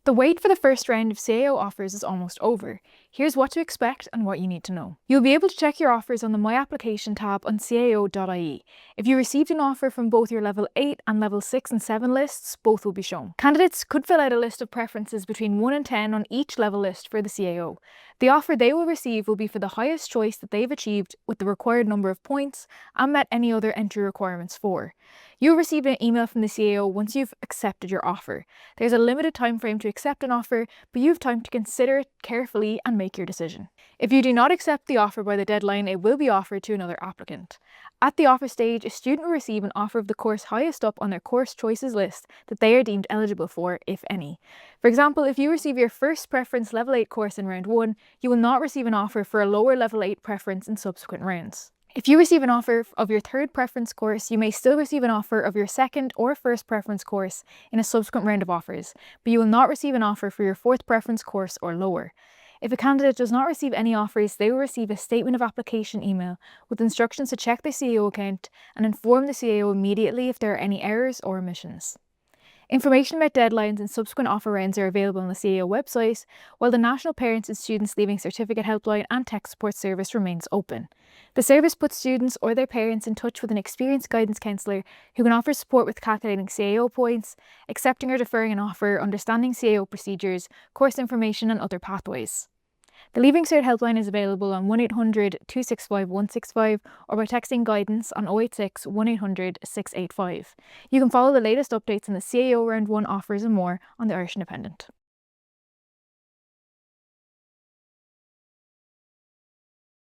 The wait for the first round of CAO offers is almost over. Here's what to expect and what you need to know. You'll be able to check your offers on the My Application tab on cao.ie. If you received an offer from both your Level 8 and Level 6 and 7 lists, both will be shown. Candidates could fill out a list of preferences between 1 and 10 on each level list for the CAO. The offer they will receive will be for the highest choice that they've achieved with the required number of points and met any other entry requirements for. You'll receive an email from the CAO once you've accepted your offer. There's a limited time frame to accept an offer, but you have time to consider it carefully and make your decision. If you do not accept the offer by the deadline, it will be offered to another applicant. At the offer stage, a student will receive an offer of the course highest up on their course choices list that they are deemed eligible for, if any. For example, if you receive your first preference Level 8 course in round 1, you will not receive an offer for a lower Level 8 preference in subsequent rounds. If you receive an offer of your third preference course, you may still receive an offer of your second or first preference course in a subsequent round of offers, but you will not receive an offer for your fourth preference course or lower. If a candidate does not receive any offers, they will receive a statement of application email with instructions to check their CAO account and inform the CAO immediately if there are any errors or omissions. Information about deadlines and subsequent offer rounds are available on the CAO website, while the National Parents and Students Leaving Certificate Helpline and Tech Support Service remains open. The service puts students or their parents in touch with an experienced guidance counsellor who can offer support with calculating CAO points, accepting or deferring an offer, understanding CAO procedures, course information and other pathways. The Leaving Cert helpline is available on 1800 265 165 or by texting guidance on 086 1800 685. You can follow the latest updates on the CAO Round 1 offers and more on the Irish Independent.